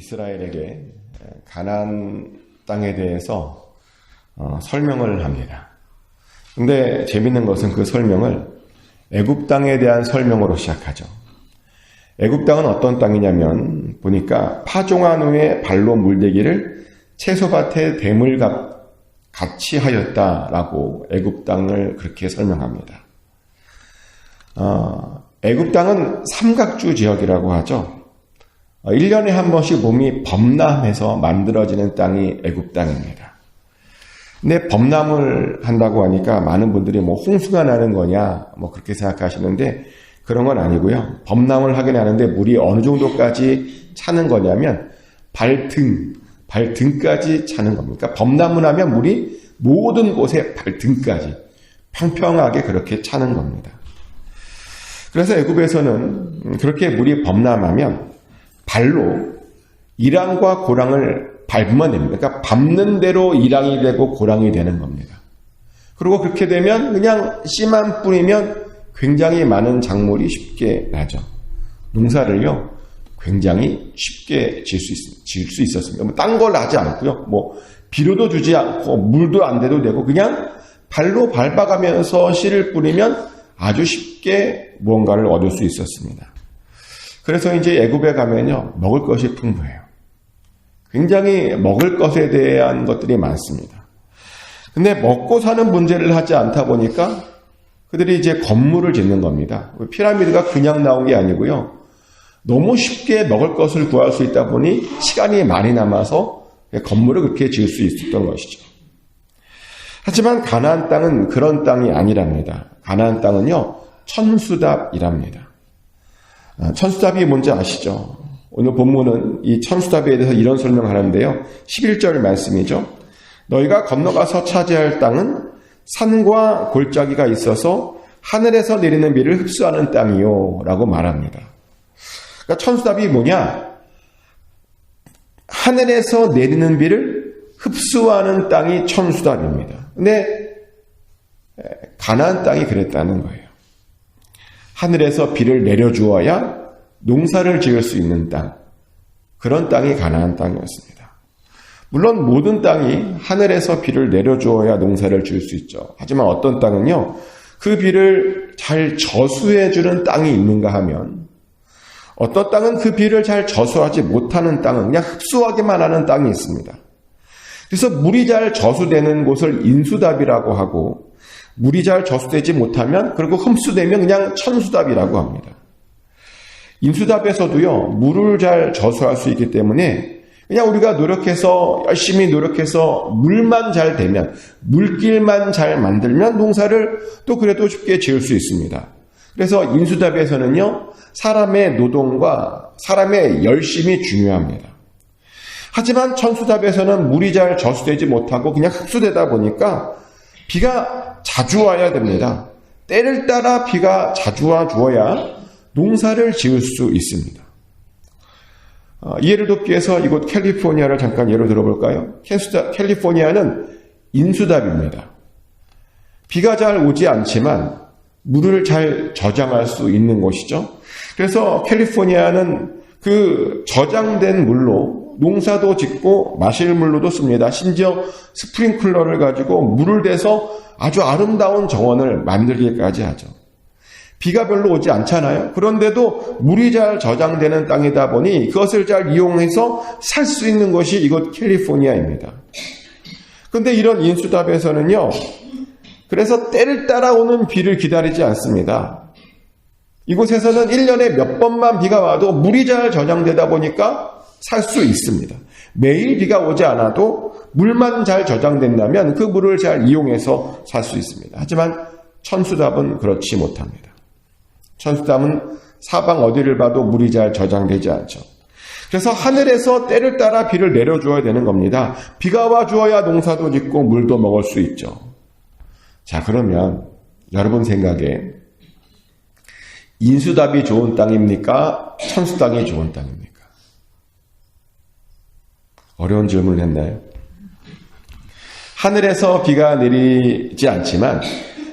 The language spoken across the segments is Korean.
이스라엘에게 가나안 땅에 대해서 설명을 합니다. 근데 재밌는 것은 그 설명을 애굽 땅에 대한 설명으로 시작하죠. 애굽 땅은 어떤 땅이냐면 보니까 파종한 후에 발로 물대기를 채소밭에 댐을 같이 하였다라고 애굽 땅을 그렇게 설명합니다. 애굽 땅은 삼각주 지역이라고 하죠. 1년에 한 번씩 몸이 범람해서 만들어지는 땅이 애굽 땅입니다. 근데 범람을 한다고 하니까 많은 분들이 홍수가 나는 거냐 그렇게 생각하시는데 그런 건 아니고요. 범람을 하긴 하는데 물이 어느 정도까지 차는 거냐면 발등까지 차는 겁니다. 그러니까 범람을 하면 물이 모든 곳에 발등까지 평평하게 그렇게 차는 겁니다. 그래서 애굽에서는 그렇게 물이 범람하면 발로 이랑과 고랑을 밟으면 됩니다. 그러니까 밟는 대로 이랑이 되고 고랑이 되는 겁니다. 그리고 그렇게 되면 그냥 씨만 뿌리면 굉장히 많은 작물이 쉽게 나죠. 농사를요 굉장히 쉽게 지을 수 있었습니다. 딴 걸 하지 않고요. 비료도 주지 않고 물도 안 대도 되고 그냥 발로 밟아가면서 씨를 뿌리면 아주 쉽게 무언가를 얻을 수 있었습니다. 그래서 이제 애굽에 가면요 먹을 것이 풍부해요. 굉장히 먹을 것에 대한 것들이 많습니다. 근데 먹고 사는 문제를 하지 않다 보니까 그들이 이제 건물을 짓는 겁니다. 피라미드가 그냥 나온 게 아니고요. 너무 쉽게 먹을 것을 구할 수 있다 보니 시간이 많이 남아서 건물을 그렇게 지을 수 있었던 것이죠. 하지만 가나안 땅은 그런 땅이 아니랍니다. 가나안 땅은요 천수답이랍니다. 천수답이 뭔지 아시죠? 오늘 본문은 이 천수답에 대해서 이런 설명하는데요. 11절 말씀이죠. 너희가 건너가서 차지할 땅은 산과 골짜기가 있어서 하늘에서 내리는 비를 흡수하는 땅이요 라고 말합니다. 그러니까 천수답이 뭐냐? 하늘에서 내리는 비를 흡수하는 땅이 천수답입니다. 근데 가나안 땅이 그랬다는 거예요. 하늘에서 비를 내려주어야 농사를 지을 수 있는 땅, 그런 땅이 가나안 땅이었습니다. 물론 모든 땅이 하늘에서 비를 내려주어야 농사를 지을 수 있죠. 하지만 어떤 땅은요, 그 비를 잘 저수해주는 땅이 있는가 하면 어떤 땅은 그 비를 잘 저수하지 못하는 땅은 그냥 흡수하기만 하는 땅이 있습니다. 그래서 물이 잘 저수되는 곳을 인수답이라고 하고 물이 잘 저수되지 못하면 그리고 흡수되면 그냥 천수답이라고 합니다. 인수답에서도요 물을 잘 저수할 수 있기 때문에 그냥 우리가 열심히 노력해서 물만 잘 되면 물길만 잘 만들면 농사를 또 그래도 쉽게 지을 수 있습니다. 그래서 인수답에서는요 사람의 노동과 사람의 열심이 중요합니다. 하지만 천수답에서는 물이 잘 저수되지 못하고 그냥 흡수되다 보니까 비가 자주 와야 됩니다. 때를 따라 비가 자주 와 주어야 농사를 지을 수 있습니다. 이해를 돕기 위해서 이곳 캘리포니아를 잠깐 예로 들어볼까요? 캘리포니아는 인수답입니다. 비가 잘 오지 않지만 물을 잘 저장할 수 있는 곳이죠. 그래서 캘리포니아는 그 저장된 물로 농사도 짓고 마실 물로도 씁니다. 심지어 스프링클러를 가지고 물을 대서 아주 아름다운 정원을 만들기까지 하죠. 비가 별로 오지 않잖아요. 그런데도 물이 잘 저장되는 땅이다 보니 그것을 잘 이용해서 살 수 있는 것이 이곳 캘리포니아입니다. 그런데 이런 인수답에서는요. 그래서 때를 따라오는 비를 기다리지 않습니다. 이곳에서는 1년에 몇 번만 비가 와도 물이 잘 저장되다 보니까 살 수 있습니다. 매일 비가 오지 않아도 물만 잘 저장된다면 그 물을 잘 이용해서 살 수 있습니다. 하지만 천수답은 그렇지 못합니다. 천수답은 사방 어디를 봐도 물이 잘 저장되지 않죠. 그래서 하늘에서 때를 따라 비를 내려주어야 되는 겁니다. 비가 와 주어야 농사도 짓고 물도 먹을 수 있죠. 자, 그러면 여러분 생각에 인수답이 좋은 땅입니까? 천수땅이 좋은 땅입니까? 어려운 질문을 했나요? 하늘에서 비가 내리지 않지만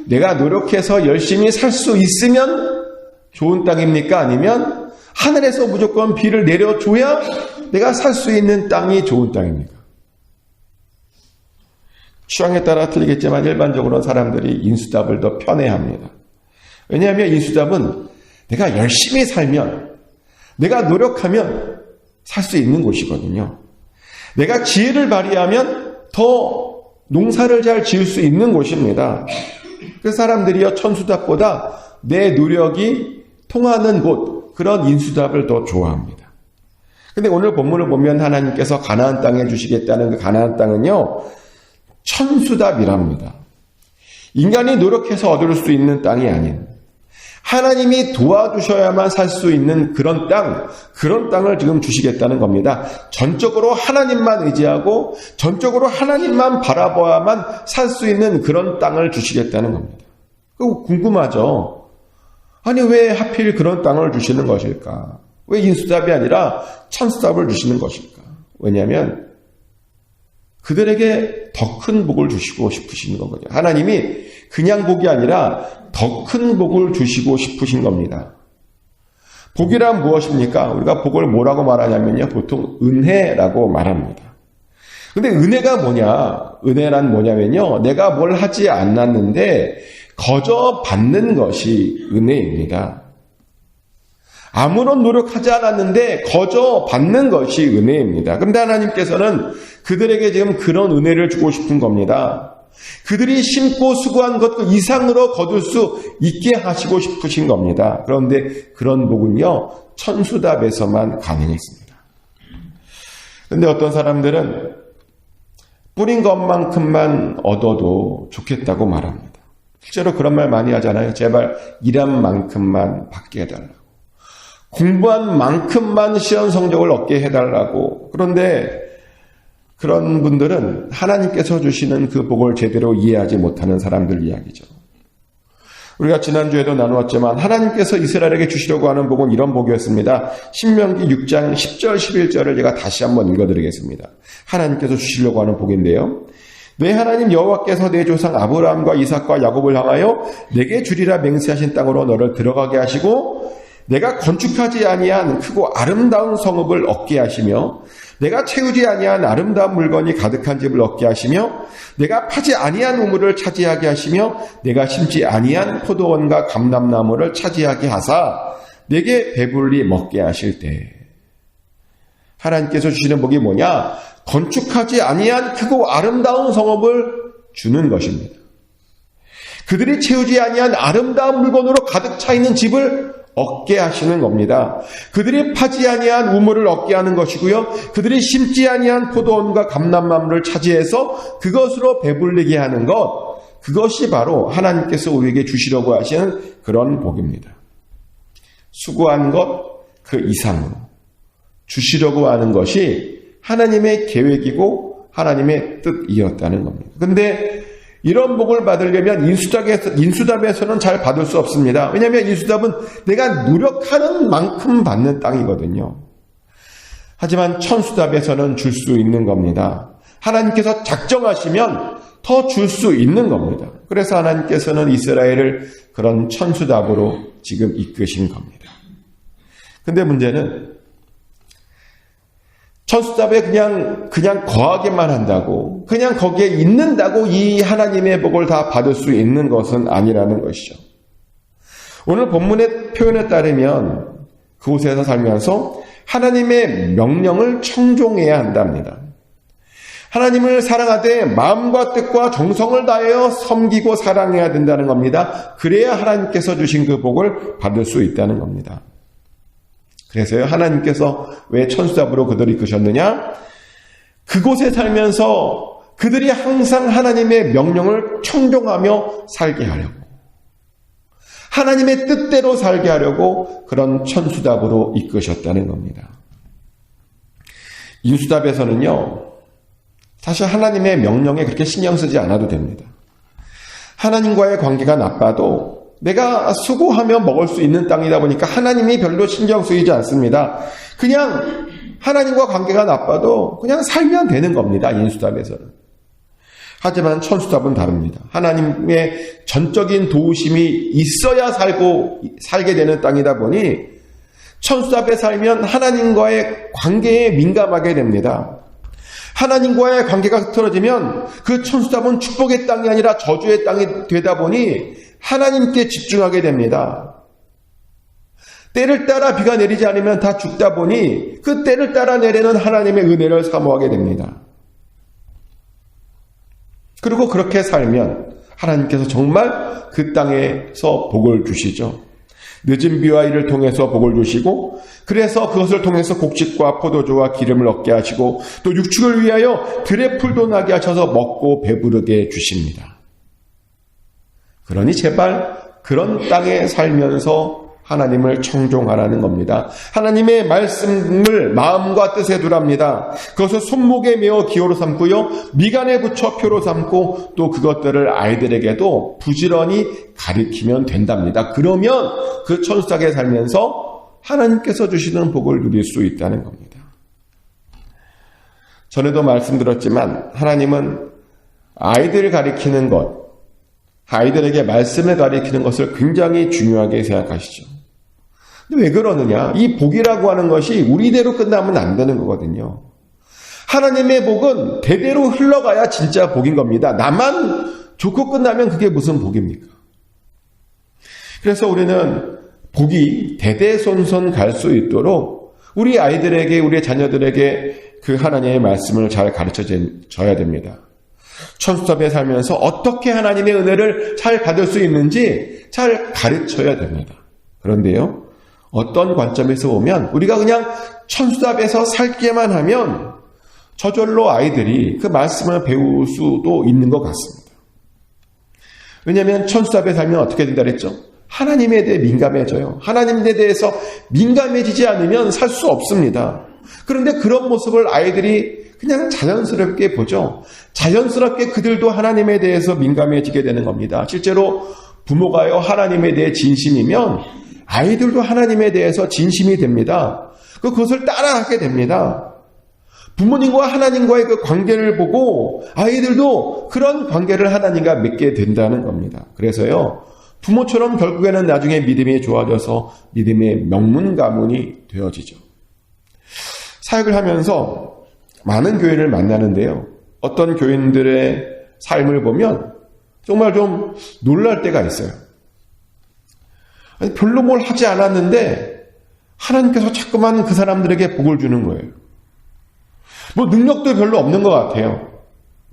내가 노력해서 열심히 살 수 있으면 좋은 땅입니까? 아니면 하늘에서 무조건 비를 내려줘야 내가 살 수 있는 땅이 좋은 땅입니까? 취향에 따라 틀리겠지만 일반적으로는 사람들이 인수답을 더 편애합니다. 왜냐하면 인수답은 내가 열심히 살면, 내가 노력하면 살 수 있는 곳이거든요. 내가 지혜를 발휘하면 더 농사를 잘 지을 수 있는 곳입니다. 그 사람들이요, 천수답보다 내 노력이 통하는 곳, 그런 인수답을 더 좋아합니다. 근데 오늘 본문을 보면 하나님께서 가나안 땅에 주시겠다는 그 가나안 땅은요, 천수답이랍니다. 인간이 노력해서 얻을 수 있는 땅이 아닌, 하나님이 도와주셔야만 살 수 있는 그런 땅을 지금 주시겠다는 겁니다. 전적으로 하나님만 의지하고 전적으로 하나님만 바라봐야만 살 수 있는 그런 땅을 주시겠다는 겁니다. 그거 궁금하죠? 아니, 왜 하필 그런 땅을 주시는 것일까? 왜 인수답이 아니라 천수답을 주시는 것일까? 왜냐하면 그들에게 더 큰 복을 주시고 싶으신 거거든요. 하나님이 그냥 복이 아니라 더 큰 복을 주시고 싶으신 겁니다. 복이란 무엇입니까? 우리가 복을 뭐라고 말하냐면요, 보통 은혜라고 말합니다. 근데 은혜가 뭐냐? 은혜란 뭐냐면요, 내가 뭘 하지 않았는데 거저 받는 것이 은혜입니다. 아무런 노력하지 않았는데 거저 받는 것이 은혜입니다. 그런데 하나님께서는 그들에게 지금 그런 은혜를 주고 싶은 겁니다. 그들이 심고 수고한 것 그 이상으로 거둘 수 있게 하시고 싶으신 겁니다. 그런데 그런 복은요, 천수답에서만 가능했습니다. 그런데 어떤 사람들은 뿌린 것만큼만 얻어도 좋겠다고 말합니다. 실제로 그런 말 많이 하잖아요. 제발 일한 만큼만 받게 해달라고. 공부한 만큼만 시험 성적을 얻게 해달라고. 그런데 그런 분들은 하나님께서 주시는 그 복을 제대로 이해하지 못하는 사람들 이야기죠. 우리가 지난주에도 나누었지만 하나님께서 이스라엘에게 주시려고 하는 복은 이런 복이었습니다. 신명기 6장 10절 11절을 제가 다시 한번 읽어드리겠습니다. 하나님께서 주시려고 하는 복인데요. 내 하나님 여호와께서 내 조상 아브라함과 이삭과 야곱을 향하여 내게 주리라 맹세하신 땅으로 너를 들어가게 하시고 내가 건축하지 아니한 크고 아름다운 성읍을 얻게 하시며 내가 채우지 아니한 아름다운 물건이 가득한 집을 얻게 하시며 내가 파지 아니한 우물을 차지하게 하시며 내가 심지 아니한 포도원과 감람나무를 차지하게 하사 내게 배불리 먹게 하실 때. 하나님께서 주시는 복이 뭐냐? 건축하지 아니한 크고 아름다운 성읍을 주는 것입니다. 그들이 채우지 아니한 아름다운 물건으로 가득 차 있는 집을 얻게 하시는 겁니다. 그들이 파지 아니한 우물을 얻게 하는 것이고요. 그들이 심지 아니한 포도원과 감람나무를 차지해서 그것으로 배불리게 하는 것, 그것이 바로 하나님께서 우리에게 주시려고 하시는 그런 복입니다. 수고한 것 그 이상으로 주시려고 하는 것이 하나님의 계획이고 하나님의 뜻이었다는 겁니다. 그런데 이런 복을 받으려면 인수답에서는 잘 받을 수 없습니다. 왜냐하면 인수답은 내가 노력하는 만큼 받는 땅이거든요. 하지만 천수답에서는 줄 수 있는 겁니다. 하나님께서 작정하시면 더 줄 수 있는 겁니다. 그래서 하나님께서는 이스라엘을 그런 천수답으로 지금 이끄신 겁니다. 근데 문제는 천수답에 그냥 거하게만 한다고, 그냥 거기에 있는다고 이 하나님의 복을 다 받을 수 있는 것은 아니라는 것이죠. 오늘 본문의 표현에 따르면 그곳에서 살면서 하나님의 명령을 청종해야 한답니다. 하나님을 사랑하되 마음과 뜻과 정성을 다하여 섬기고 사랑해야 된다는 겁니다. 그래야 하나님께서 주신 그 복을 받을 수 있다는 겁니다. 그래서요, 하나님께서 왜 천수답으로 그들을 이끄셨느냐? 그곳에 살면서 그들이 항상 하나님의 명령을 청종하며 살게 하려고, 하나님의 뜻대로 살게 하려고 그런 천수답으로 이끄셨다는 겁니다. 인수답에서는요, 사실 하나님의 명령에 그렇게 신경 쓰지 않아도 됩니다. 하나님과의 관계가 나빠도 내가 수고하며 먹을 수 있는 땅이다 보니까 하나님이 별로 신경 쓰이지 않습니다. 그냥 하나님과 관계가 나빠도 그냥 살면 되는 겁니다. 인수답에서는. 하지만 천수답은 다릅니다. 하나님의 전적인 도우심이 있어야 살게 되는 땅이다 보니 천수 앞에 살면 하나님과의 관계에 민감하게 됩니다. 하나님과의 관계가 흐트러지면 그 천수 앞은 축복의 땅이 아니라 저주의 땅이 되다 보니 하나님께 집중하게 됩니다. 때를 따라 비가 내리지 않으면 다 죽다 보니 그 때를 따라 내리는 하나님의 은혜를 사모하게 됩니다. 그리고 그렇게 살면 하나님께서 정말 그 땅에서 복을 주시죠. 늦은 비와 이를 통해서 복을 주시고, 그래서 그것을 통해서 곡식과 포도주와 기름을 얻게 하시고, 또 육축을 위하여 들의 풀도 나게 하셔서 먹고 배부르게 주십니다. 그러니 제발 그런 땅에 살면서 하나님을 청종하라는 겁니다. 하나님의 말씀을 마음과 뜻에 두랍니다. 그것을 손목에 메어 기호로 삼고요, 미간에 붙여 표로 삼고, 또 그것들을 아이들에게도 부지런히 가르치면 된답니다. 그러면 그 천수하게 살면서 하나님께서 주시는 복을 누릴 수 있다는 겁니다. 전에도 말씀드렸지만 하나님은 아이들을 가르치는 것, 아이들에게 말씀을 가르치는 것을 굉장히 중요하게 생각하시죠. 근데 왜 그러느냐? 이 복이라고 하는 것이 우리대로 끝나면 안 되는 거거든요. 하나님의 복은 대대로 흘러가야 진짜 복인 겁니다. 나만 좋고 끝나면 그게 무슨 복입니까? 그래서 우리는 복이 대대손손 갈 수 있도록 우리 아이들에게, 우리 자녀들에게 그 하나님의 말씀을 잘 가르쳐 줘야 됩니다. 천수답에 살면서 어떻게 하나님의 은혜를 잘 받을 수 있는지 잘 가르쳐야 됩니다. 그런데요, 어떤 관점에서 보면 우리가 그냥 천수답에서 살게만 하면 저절로 아이들이 그 말씀을 배울 수도 있는 것 같습니다. 왜냐하면 천수답에 살면 어떻게 된다 그랬죠? 하나님에 대해 민감해져요. 하나님에 대해서 민감해지지 않으면 살 수 없습니다. 그런데 그런 모습을 아이들이 그냥 자연스럽게 보죠. 자연스럽게 그들도 하나님에 대해서 민감해지게 되는 겁니다. 실제로 부모가요, 하나님에 대해 진심이면 아이들도 하나님에 대해서 진심이 됩니다. 그것을 따라하게 됩니다. 부모님과 하나님과의 그 관계를 보고 아이들도 그런 관계를 하나님과 맺게 된다는 겁니다. 그래서요, 부모처럼 결국에는 나중에 믿음이 좋아져서 믿음의 명문 가문이 되어지죠. 사역을 하면서 많은 교회를 만나는데요, 어떤 교인들의 삶을 보면 정말 좀 놀랄 때가 있어요. 별로 뭘 하지 않았는데 하나님께서 자꾸만 그 사람들에게 복을 주는 거예요. 뭐 능력도 별로 없는 것 같아요.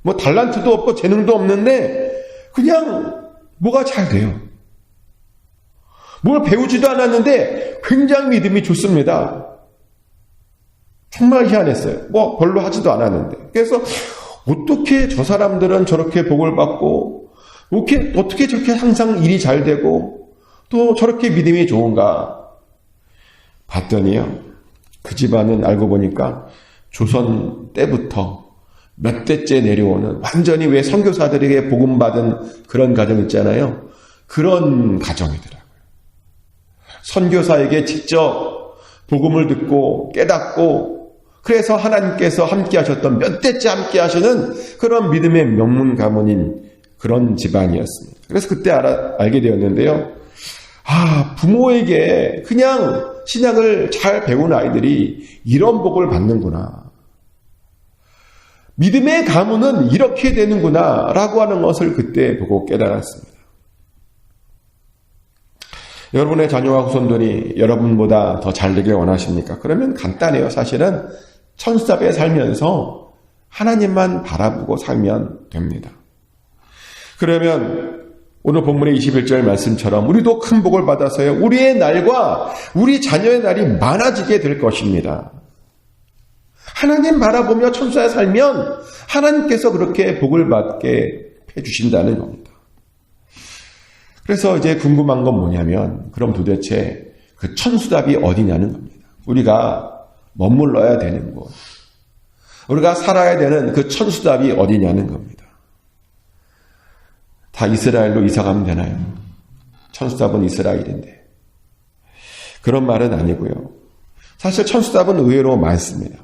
뭐 달란트도 없고 재능도 없는데 그냥 뭐가 잘 돼요. 뭘 배우지도 않았는데 굉장히 믿음이 좋습니다. 정말 희한했어요. 뭐 별로 하지도 않았는데. 그래서 어떻게 저 사람들은 저렇게 복을 받고 어떻게 저렇게 항상 일이 잘 되고 또 저렇게 믿음이 좋은가 봤더니요, 그 집안은 알고 보니까 조선 때부터 몇 대째 내려오는, 완전히 왜 선교사들에게 복음받은 그런 가정 있잖아요. 그런 가정이더라고요. 선교사에게 직접 복음을 듣고 깨닫고, 그래서 하나님께서 함께 하셨던, 몇 대째 함께 하시는 그런 믿음의 명문 가문인 그런 집안이었습니다. 그래서 그때 알게 되었는데요, 부모에게 그냥 신약을 잘 배운 아이들이 이런 복을 받는구나. 믿음의 가문은 이렇게 되는구나 라고 하는 것을 그때 보고 깨달았습니다. 여러분의 자녀와 후손들이 여러분보다 더 잘 되길 원하십니까? 그러면 간단해요. 사실은 천수답에 살면서 하나님만 바라보고 살면 됩니다. 그러면 오늘 본문의 21절 말씀처럼 우리도 큰 복을 받아서요, 우리의 날과 우리 자녀의 날이 많아지게 될 것입니다. 하나님 바라보며 천수에 살면 하나님께서 그렇게 복을 받게 해주신다는 겁니다. 그래서 이제 궁금한 건 뭐냐면, 그럼 도대체 그 천수답이 어디냐는 겁니다. 우리가 머물러야 되는 곳, 우리가 살아야 되는 그 천수답이 어디냐는 겁니다. 다 이스라엘로 이사가면 되나요? 천수답은 이스라엘인데. 그런 말은 아니고요. 사실 천수답은 의외로 많습니다.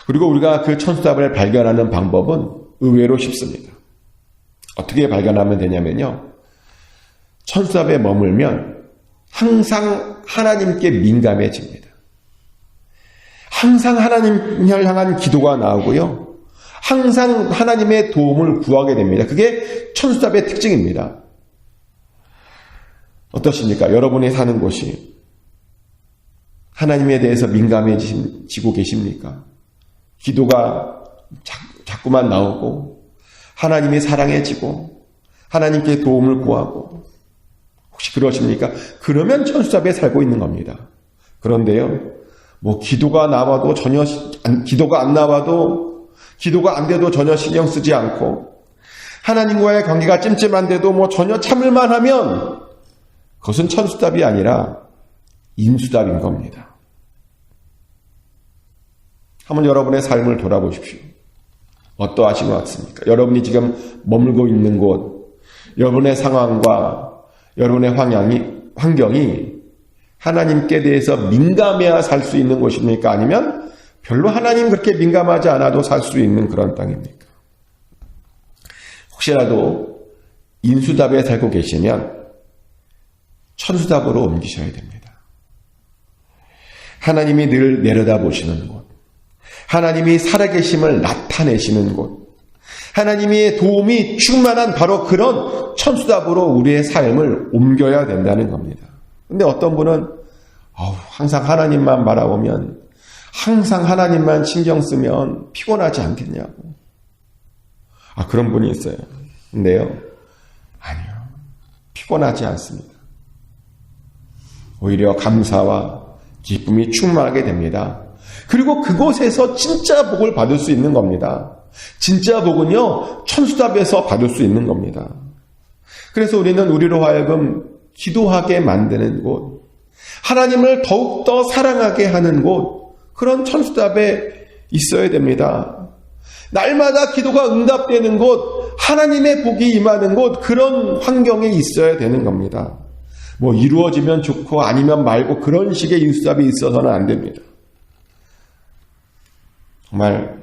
그리고 우리가 그 천수답을 발견하는 방법은 의외로 쉽습니다. 어떻게 발견하면 되냐면요, 천수답에 머물면 항상 하나님께 민감해집니다. 항상 하나님을 향한 기도가 나오고요. 항상 하나님의 도움을 구하게 됩니다. 그게 천수답의 특징입니다. 어떠십니까? 여러분이 사는 곳이 하나님에 대해서 민감해지고 계십니까? 기도가 자꾸만 나오고 하나님이 사랑해지고 하나님께 도움을 구하고 혹시 그러십니까? 그러면 천수답에 살고 있는 겁니다. 그런데요, 기도가 나와도 기도가 안 나와도 기도가 안 돼도 전혀 신경 쓰지 않고 하나님과의 관계가 찜찜한데도 전혀 참을만 하면 그것은 천수답이 아니라 인수답인 겁니다. 한번 여러분의 삶을 돌아보십시오. 어떠하신 것 같습니까? 여러분이 지금 머물고 있는 곳, 여러분의 상황과 여러분의 환경이 하나님께 대해서 민감해야 살 수 있는 곳입니까? 아니면 별로 하나님 그렇게 민감하지 않아도 살 수 있는 그런 땅입니까? 혹시라도 인수답에 살고 계시면 천수답으로 옮기셔야 됩니다. 하나님이 늘 내려다보시는 곳, 하나님이 살아계심을 나타내시는 곳, 하나님의 도움이 충만한 바로 그런 천수답으로 우리의 삶을 옮겨야 된다는 겁니다. 근데 어떤 분은 항상 하나님만 바라보면, 항상 하나님만 신경 쓰면 피곤하지 않겠냐고. 그런 분이 있어요. 근데요, 아니요. 피곤하지 않습니다. 오히려 감사와 기쁨이 충만하게 됩니다. 그리고 그곳에서 진짜 복을 받을 수 있는 겁니다. 진짜 복은요, 천수답에서 받을 수 있는 겁니다. 그래서 우리는 우리로 하여금 기도하게 만드는 곳, 하나님을 더욱더 사랑하게 하는 곳, 그런 천수답에 있어야 됩니다. 날마다 기도가 응답되는 곳, 하나님의 복이 임하는 곳, 그런 환경에 있어야 되는 겁니다. 이루어지면 좋고 아니면 말고 그런 식의 인수답이 있어서는 안 됩니다. 정말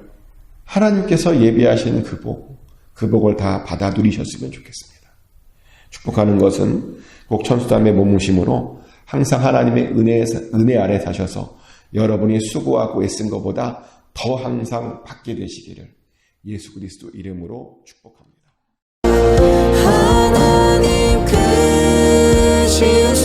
하나님께서 예비하신 그 복을 다 받아 누리셨으면 좋겠습니다. 축복하는 것은 꼭 천수담의 몸무심으로 항상 하나님의 은혜 아래 사셔서 여러분이 수고하고 애쓴 것보다 더 항상 받게 되시기를 예수 그리스도 이름으로 축복합니다. 하나님 크신